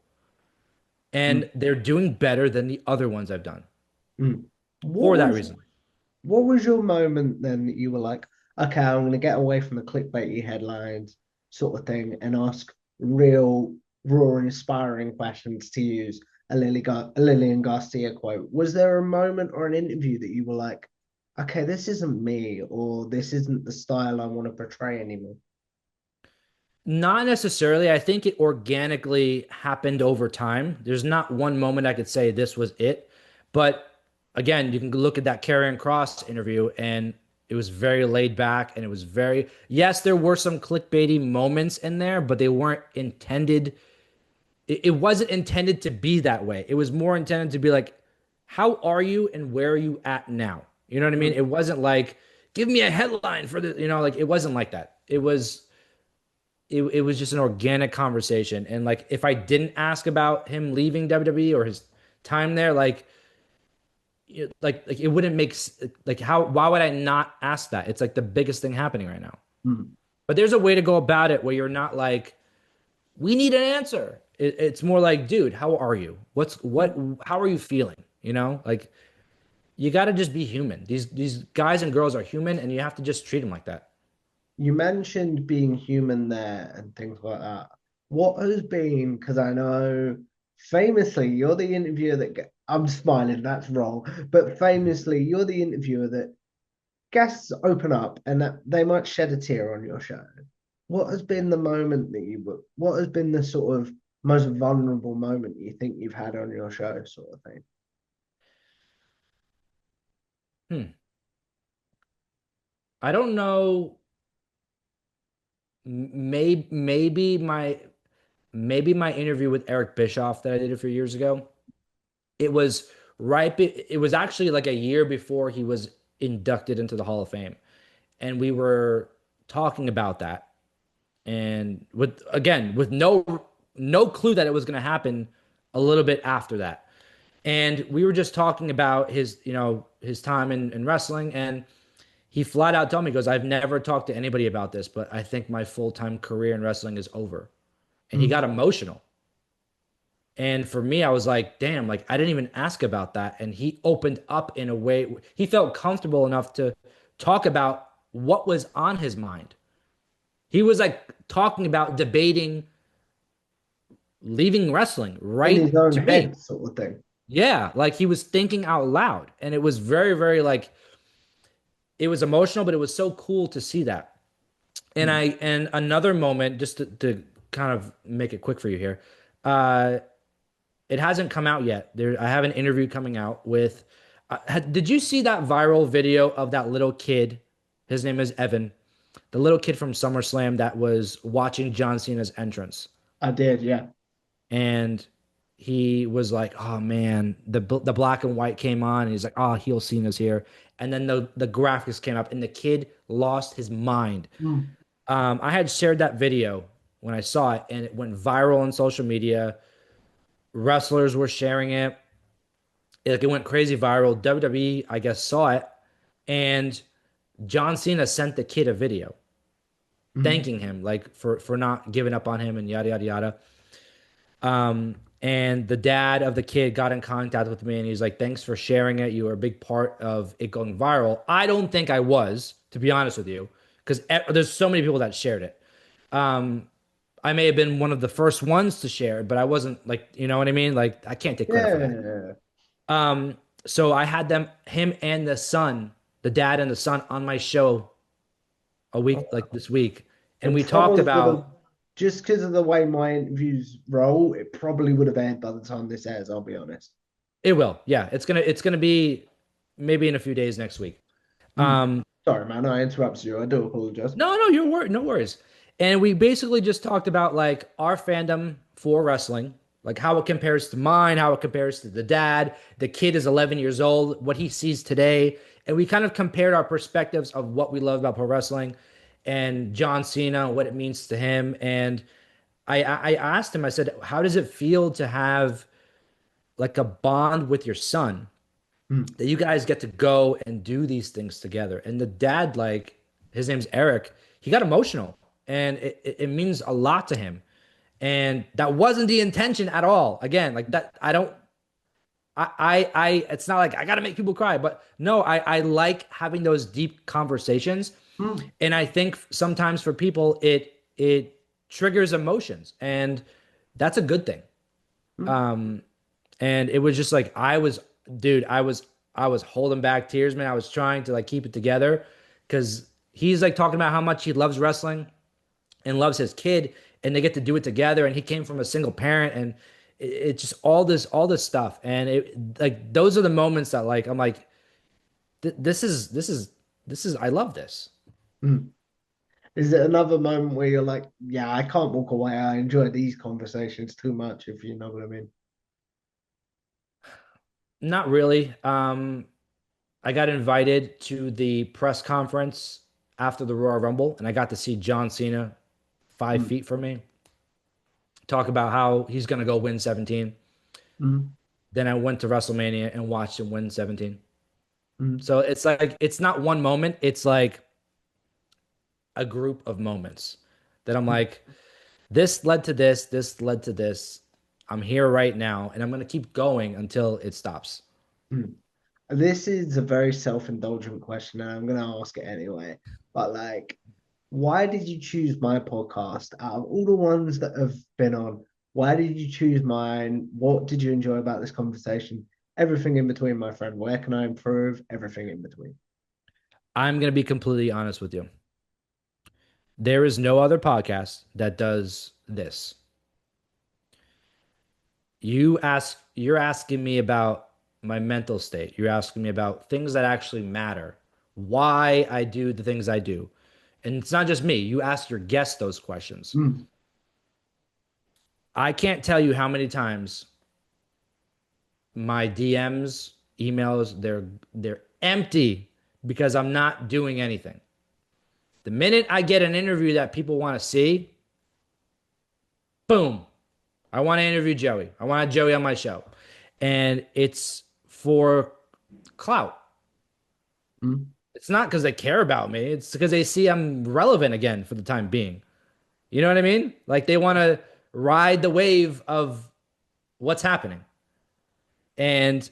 mm, And they're doing better than the other ones I've done mm. What for that was reason. what was your moment then that you were like, okay, I'm going to get away from the clickbaity headlines sort of thing and ask real, raw, inspiring questions to use a Lillian Garcia quote. Was there a moment or an interview that you were like, okay, this isn't me, or this isn't the style I want to portray anymore? Not necessarily. I think it organically happened over time. There's not one moment I could say this was it. But again, you can look at that Karrion Cross interview and it was very laid back and it was very, yes, there were some clickbaity moments in there, but they weren't intended. It wasn't intended to be that way. It was more intended to be like, how are you and where are you at now? You know what I mean? Mm. It wasn't like, give me a headline for the, like it wasn't like that. It was just an organic conversation. And like if I didn't ask about him leaving WWE or his time there, like it wouldn't make like how why would I not ask that? It's like the biggest thing happening right now. Mm. But there's a way to go about it where you're not like, we need an answer. It's more like, dude, how are you? How are you feeling? Like you got to just be human. These guys and girls are human and you have to just treat them like that. You mentioned being human there and things like that. What has been, because I know famously you're the interviewer I'm smiling, that's wrong, but famously you're the interviewer that guests open up and that they might shed a tear on your show. What has been the moment what has been the sort of most vulnerable moment you think you've had on your show, sort of thing? Hmm. I don't know. Maybe my interview with Eric Bischoff that I did a few years ago. It was it was actually like a year before he was inducted into the Hall of Fame. And we were talking about that. And with no clue that it was gonna happen a little bit after that. And we were just talking about his time in wrestling, and he flat out told me, he goes, I've never talked to anybody about this, but I think my full-time career in wrestling is over. And he Mm. got emotional. And for me, I was like, damn, like I didn't even ask about that. And he opened up in a way, he felt comfortable enough to talk about what was on his mind. He was like talking about debating leaving wrestling In right his own to me. head, sort of thing. Yeah, like he was thinking out loud. And it was very, very like, it was emotional, but it was so cool to see that. Mm. And another moment, just to kind of make it quick for you here, uh, it hasn't come out yet. I have an interview coming out with. Did you see that viral video of that little kid? His name is Evan, the little kid from SummerSlam that was watching John Cena's entrance, I did, yeah. and he was like, "Oh man," the black and white came on, and he's like, "Oh, heel Cena's here," and then the graphics came up, and the kid lost his mind. Mm. I had shared that video when I saw it, and it went viral on social media. Wrestlers were sharing it. Like it went crazy viral. WWE, I guess, saw it, and John Cena sent the kid a video Mm. thanking him, like for not giving up on him and yada yada yada. And the dad of the kid got in contact with me, and he's like, "Thanks for sharing it. You were a big part of it going viral." I don't think I was, to be honest with you, because there's so many people that shared it. Um, I may have been one of the first ones to share it, but I wasn't like, you know what I mean? Like I can't take credit for that. Yeah. So I had him and the dad and the son on my show a week, like this week. And It we talked probably would have, about just because of the way my interviews roll, it probably would have aired by the time this airs, I'll be honest. it will. Yeah. It's gonna be maybe in a few days next week. Mm. Sorry, man, I interrupted you. I do apologize. No, no worries. And we basically just talked about like our fandom for wrestling, like how it compares to mine, how it compares to the dad. The kid is 11 years old, what he sees today, and we kind of compared our perspectives of what we love about pro wrestling and John Cena, what it means to him. And I asked him, I said, how does it feel to have like a bond with your son Mm, that you guys get to go and do these things together? And the dad, like his name's Eric, he got emotional and it means a lot to him. And that wasn't the intention at all. Again, like that, I don't, it's not like I got to make people cry, but no, I like having those deep conversations. mm, And I think sometimes for people, it triggers emotions and that's a good thing. mm, Um, and it was just like dude, I was holding back tears, man. I was trying to like keep it together because he's like talking about how much he loves wrestling and loves his kid, and they get to do it together. And he came from a single parent, and it's just all this stuff. And it like those are the moments that like I'm like, this is I love this. mm. Is it another moment where you're like, yeah, I can't walk away. I enjoy these conversations too much, if you know what I mean? Not really. I got invited to the press conference after the Royal Rumble, and I got to see John Cena 5 feet from me talk about how he's going to go win 17. Mm, Then I went to WrestleMania and watched him win 17. mm, So it's like, it's not one moment, it's like a group of moments that I'm mm, like, this led to this led to this. I'm here right now, and I'm going to keep going until it stops. mm. This is a very self-indulgent question, and I'm gonna ask it anyway. But like, why did you choose my podcast out of all the ones that have been on? Why did you choose mine? What did you enjoy about this conversation? Everything in between, my friend. Where can I improve? Everything in between. I'm going to be completely honest with you. There is no other podcast that does this. You're asking me about my mental state. You're asking me about things that actually matter. Why I do the things I do. And it's not just me. You ask your guests those questions. Mm. I can't tell you how many times my DMs, emails, they're empty because I'm not doing anything. The minute I get an interview that people want to see, boom, I want to interview Joey. I want Joey on my show. And it's for clout. Mm. It's not because they care about me. It's because they see I'm relevant again for the time being. You know what I mean? Like they want to ride the wave of what's happening. And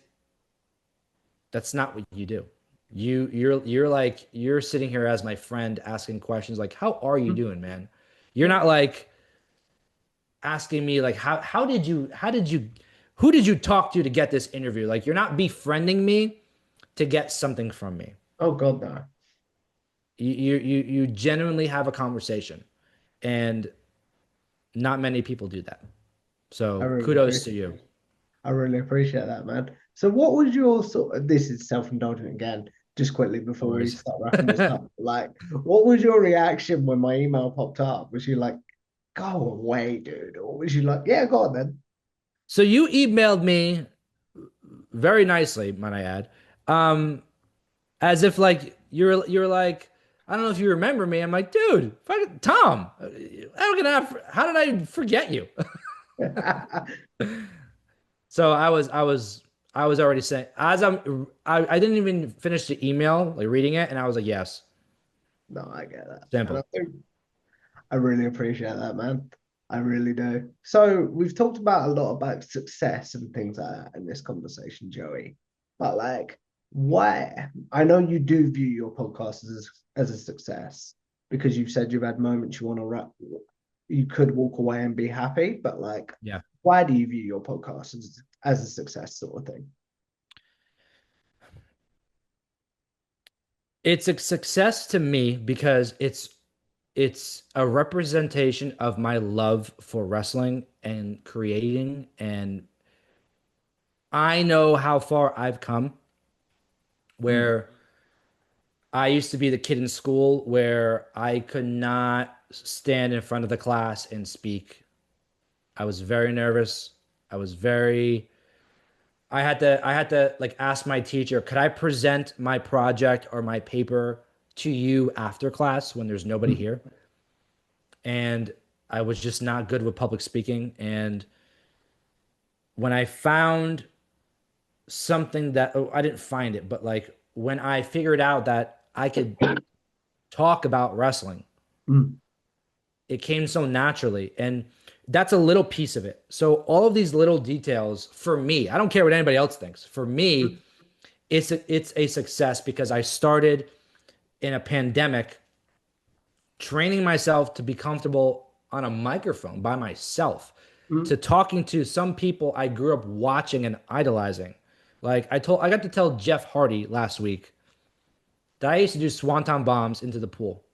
that's not what you do. You're like you're sitting here as my friend asking questions like, how are you Mm. doing, man? You're not like asking me like how did you who did you talk to get this interview? Like you're not befriending me to get something from me. Oh God, no. You genuinely have a conversation, and not many people do that. I So really kudos to appreciate you. I really appreciate that, man. So what was your sort of, this is self-indulgent again, just quickly No before we worries. start wrapping this up. Like, what was your reaction when my email popped up? Was you like, go away, dude? Or was you like, yeah, go on then? So you emailed me very nicely, might I add, um, as if like you're like, I don't know if you remember me. I'm like, dude, fucking Tom, how did I forget you? So I was already saying as I didn't even finish the email like reading it, and I was like, yes, No, I get that. And simple. I really appreciate that, man. I really do. So we've talked about a lot about success and things like that in this conversation, Joey. But like, why? I know you do view your podcast as a success because you've said you've had moments you want to wrap, you could walk away and be happy. But like, Yeah. why do you view your podcast as a success sort of thing? It's a success to me because it's a representation of my love for wrestling and creating, and I know how far I've come Mm, where I used to be the kid in school where I could not stand in front of the class and speak. I was very nervous. I was very I had to like ask my teacher, could I present my project or my paper to you after class when there's nobody Mm, here? And I was just not good with public speaking. And when I found something that oh, I didn't find it, but like when I figured out that I could talk about wrestling, mm, it came so naturally. And that's a little piece of it. So all of these little details for me, I don't care what anybody else thinks. For me, mm, it's a success because I started in a pandemic training myself to be comfortable on a microphone by myself, mm, to talking to some people I grew up watching and idolizing. Like I got to tell Jeff Hardy last week that I used to do swanton bombs into the pool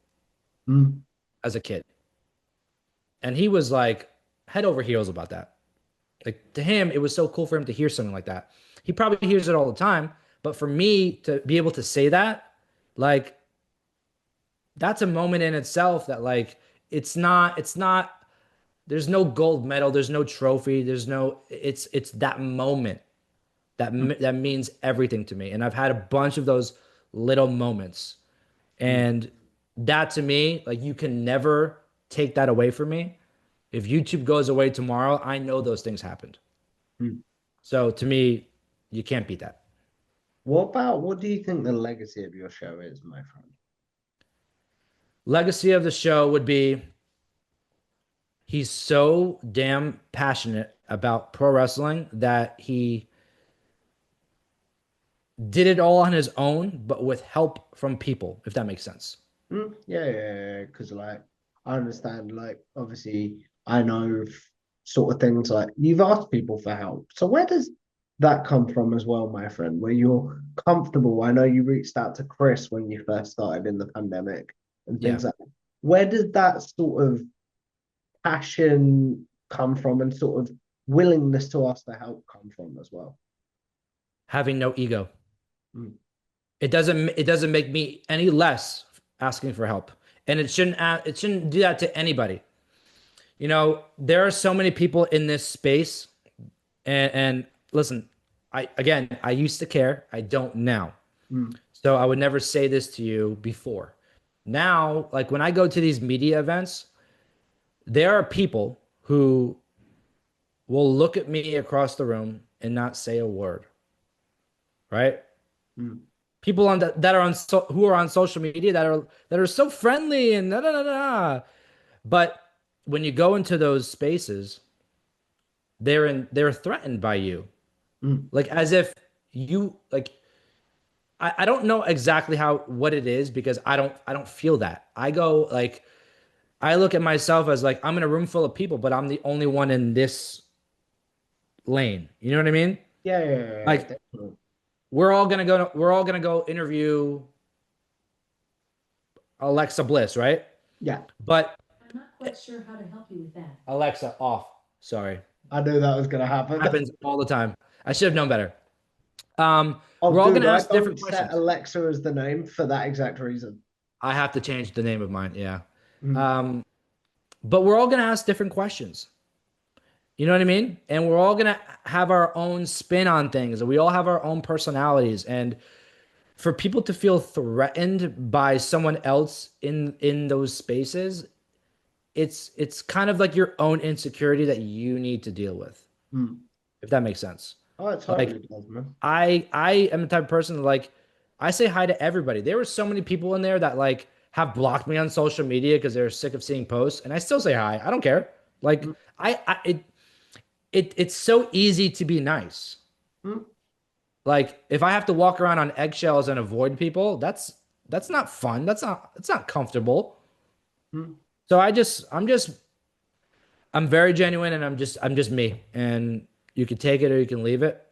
mm, as a kid. And he was like head over heels about that. Like to him, it was so cool for him to hear something like that. He probably hears it all the time, but for me to be able to say that, like that's a moment in itself that like it's not there's no gold medal, there's no trophy, there's no it's that moment mm, that means everything to me. And I've had a bunch of those little moments. mm, And that to me, like you can never take that away from me. If YouTube goes away tomorrow, I know those things happened. mm. So to me, you can't beat that. What do you think the legacy of your show is, my friend? Legacy of the show would be he's so damn passionate about pro wrestling that he did it all on his own, but with help from people, if that makes sense. Mm, yeah, yeah, because like I understand, like obviously I know sort of things like you've asked people for help. So where does that come from as well, my friend? Where you're comfortable? I know you reached out to Chris when you first started in the pandemic and Yeah. things like that. Where does that sort of passion come from and sort of willingness to ask for help come from as well? Having no ego. Mm, It doesn't make me any less asking for help. And it shouldn't do that to anybody. You know, there are so many people in this space and listen, I used to care. I don't now. mm, So I would never say this to you before. Now, like when I go to these media events, there are people who will look at me across the room and not say a word, right? mm. People that are who are on social media that are so friendly and da, da, da, da. But when you go into those spaces, they're threatened by you. Mm, Like as if you like I don't know exactly how what it is because I don't feel that. I go like I look at myself as like I'm in a room full of people, but I'm the only one in this lane. You know what I mean? yeah, yeah, yeah, yeah, Like definitely. we're all gonna go interview Alexa Bliss, right? Yeah, But I'm not quite sure how to help you with that. Alexa off. Sorry. I knew that was gonna happen. Happens all the time. I should have known better. Oh, We're all dude, gonna I ask don't different set questions. Alexa as the name for that exact reason. I have to change the name of mine, yeah. Mm, Um, but we're all gonna ask different questions. You know what I mean? And we're all gonna have our own spin on things. We all have our own personalities. And for people to feel threatened by someone else in those spaces, it's kind of like your own insecurity that you need to deal with, mm. if that makes sense. Oh, it Like totally does, man. I am the type of person like I say hi to everybody. There were so many people in there that like have blocked me on social media because they're sick of seeing posts, and I still say hi. I don't care. Like Mm, I it's so easy to be nice. mm, Like if I have to walk around on eggshells and avoid people, that's not fun. That's not comfortable. mm. So I'm very genuine and I'm just me. And you can take it or you can leave it,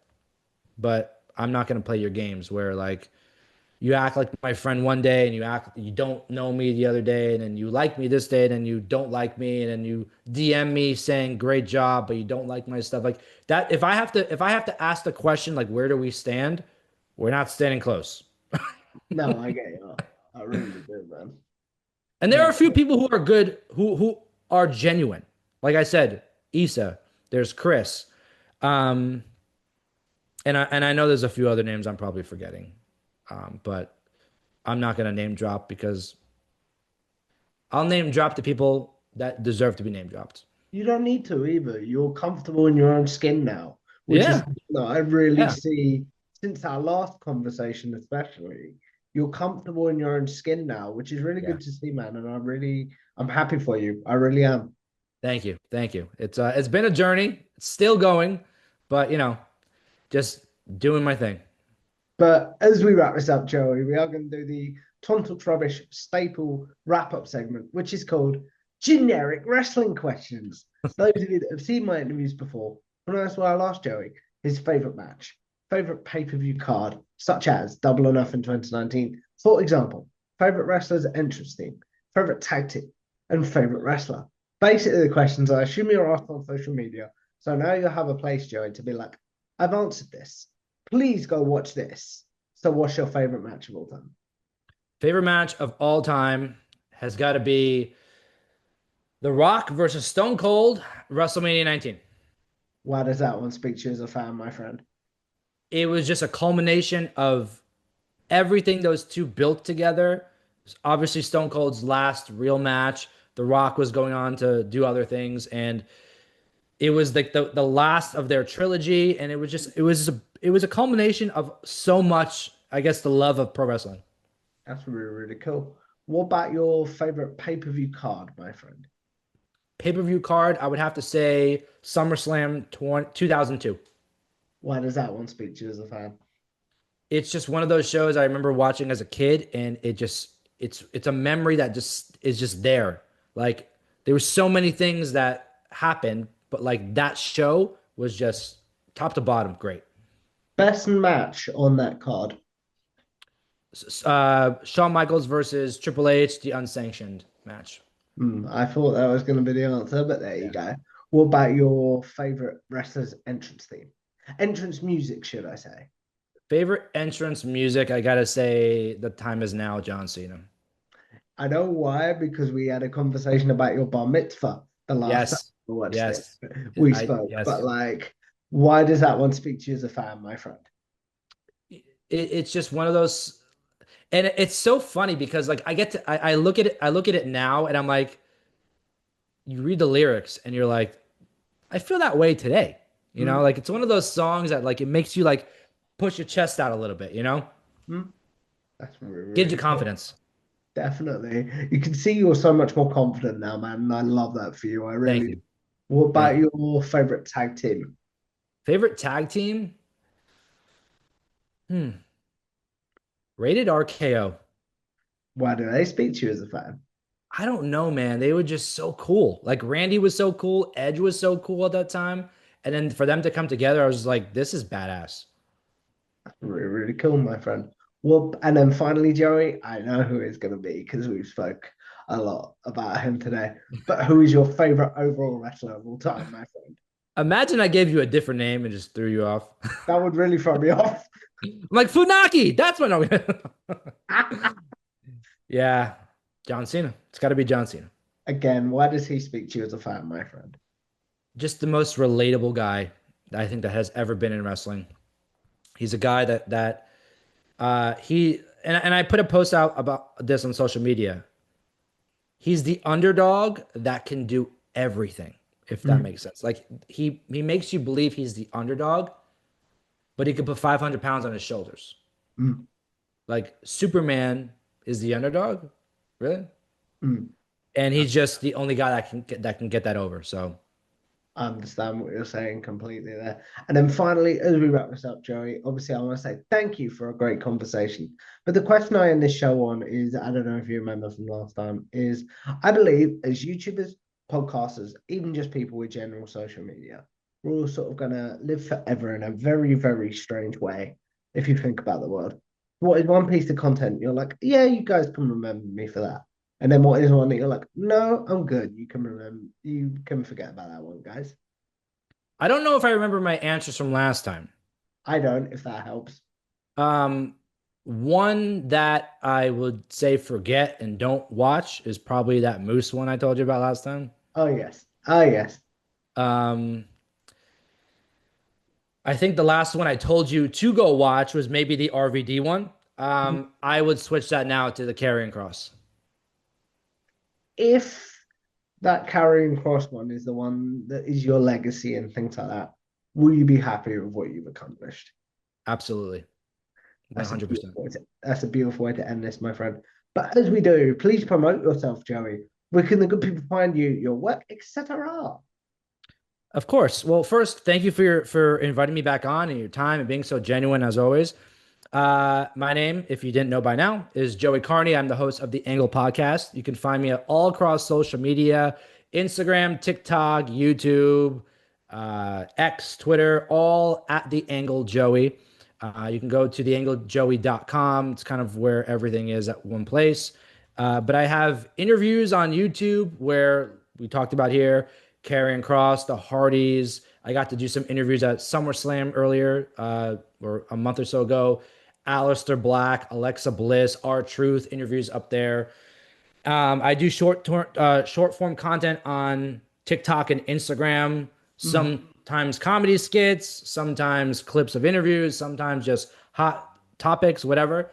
but I'm not gonna play your games where like you act like my friend one day and you don't know me the other day and then you like me this day and then you don't like me and then you DM me saying great job but you don't like my stuff like that. If I have to ask the question like where do we stand, we're not standing close. No, I get you. I really do, man. And there are No, a few people who are good, who are genuine. Like I said, Issa, there's Chris. Um, and I know there's a few other names I'm probably forgetting. But I'm not gonna name drop because I'll name drop the people that deserve to be name dropped. you don't need to either. You're comfortable in your own skin now, which is Yeah, I really yeah, see since our last conversation, especially. You're comfortable in your own skin now, which is really yeah. good to see, man. And I'm happy for you. I really am. Thank you, thank you. It's been a journey. It's still going, but just doing my thing. But as we wrap this up, Joey, we are going to do the Tontal Rubbish staple wrap up segment, which is called Generic Wrestling Questions. Those of you that have seen my interviews before, when I asked I'll ask Joey his favorite match, favorite pay per view card, such as Double or Nothing 2019. For example, favorite wrestler's entrance theme, favorite tag team, and favorite wrestler. Basically, the questions I assume you're asked on social media. So now you'll have a place, Joey, to be like, I've answered this, please go watch this. So, what's your favorite match of all time? Favorite match of all time has got to be The Rock versus Stone Cold, WrestleMania 19. Why does that one speak to you as a fan, my friend? It was just a culmination of everything those two built together. Obviously, Stone Cold's last real match. The Rock was going on to do other things, and it was like the last of their trilogy. And it was a culmination of so much. I guess the love of pro wrestling. That's really, really cool. What about your favorite pay per view card, my friend? Pay per view card, I would have to say SummerSlam 2002. Why does that one speak to you as a fan? It's just one of those shows I remember watching as a kid, and it's a memory that just is just there. Like there were so many things that happened, but like that show was just top to bottom great. Best match on that card. Shawn Michaels versus Triple H, the unsanctioned match. I thought that was going to be the answer, but there you Yeah. go. What about your favorite wrestler's entrance theme? Entrance music, should I say? Favorite entrance music, I gotta say, the time is now, John Cena. I know why, because we had a conversation about your bar mitzvah the last time Yes, we watched this. yes, We I spoke, but yes. like, why does that one speak to you as a fan, my friend? It's just one of those, and it's so funny because like I look at it now, and I'm like, you read the lyrics, and you're like, I feel that way today. Mm, Like it's one of those songs that like it makes you like push your chest out a little bit. mm. That's really, Gives you really cool. confidence. Definitely. You can see you're so much more confident now, man. And I love that for you. I Thank really do. you, What thank about you. your favorite tag team? Favorite tag team? Hmm. Rated RKO. Why do they speak to you as a fan? I don't know, man. They were just so cool. Like Randy was so cool, Edge was so cool at that time, and then for them to come together, I was like, this is badass. Really, really cool, my friend. Well, and then finally, Joey, I know who it's going to be because we've spoke a lot about him today. But who is your favorite overall wrestler of all time, my friend? Imagine I gave you a different name and just threw you off. That would really throw me off. I'm like Funaki. That's what I'm. Yeah, John Cena. It's got to be John Cena. Again, why does he speak to you as a fan, my friend? Just the most relatable guy I think that has ever been in wrestling. He's a guy that he and I put a post out about this on social media. He's the underdog that can do everything, if that Mm, makes sense. Like he makes you believe he's the underdog, but he could put 500 pounds on his shoulders. mm, Like Superman is the underdog, really, mm. and he's just the only guy that can get that over. So I understand what you're saying completely there. And then finally, as we wrap this up, Joey, obviously I want to say thank you for a great conversation. But the question I end this show on is, I don't know if you remember from last time, is I believe as YouTubers, podcasters, even just people with general social media, we're all sort of gonna live forever in a very, very strange way, if you think about the world. What is one piece of content you're like, yeah, you guys can remember me for that? And then what is one that you're like, no, I'm good. You can remember, you can forget about that one, guys. I don't know if I remember my answers from last time. I don't, if that helps. Um, One that I would say forget and don't watch is probably that Moose one I told you about last time. Oh yes. Oh yes. Um, I think the last one I told you to go watch was maybe the RVD one. I would switch that now to the Carrying Cross. If that carrying cross one is the one that is your legacy and things like that, will you be happy with what you've accomplished? Absolutely. That's a 100%. that's a beautiful way to end this, my friend. But as we do, please promote yourself, Joey. Where can the good people find you, your work, etc.? Of course. Well, first, thank you for inviting me back on and your time and being so genuine as always. My name, if you didn't know by now, is Joey Carney. I'm the host of the Angle Podcast. You can find me all across social media: Instagram, TikTok, YouTube, X, Twitter, all at the Angle Joey. You can go to theanglejoey.com. It's kind of where everything is at one place. But I have interviews on YouTube where we talked about here, Karrion Kross, the Hardys. I got to do some interviews at SummerSlam earlier, or a month or so ago. Aleister Black, Alexa Bliss, R-Truth interviews up there. I do short form content on TikTok and Instagram. Sometimes comedy skits, sometimes clips of interviews, sometimes just hot topics, whatever.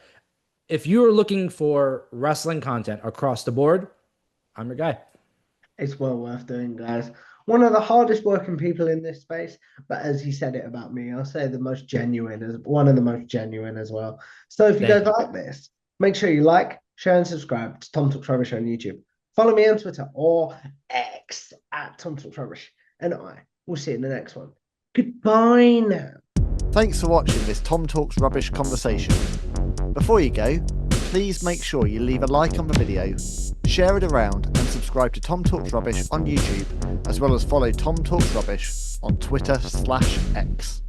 If you are looking for wrestling content across the board, I'm your guy. It's well worth doing, guys. One of the hardest working people in this space, but as he said it about me, I'll say the most genuine, as one of the most genuine as well. So if you guys like this, make sure you like, share, and subscribe to Tom Talks Rubbish on YouTube. Follow me on Twitter or X at Tom Talks Rubbish, and I will see you in the next one. Goodbye now. Thanks for watching this Tom Talks Rubbish conversation. Before you go, please make sure you leave a like on the video, share it around, and subscribe to Tom Talks Rubbish on YouTube, as well as follow Tom Talks Rubbish on Twitter/X.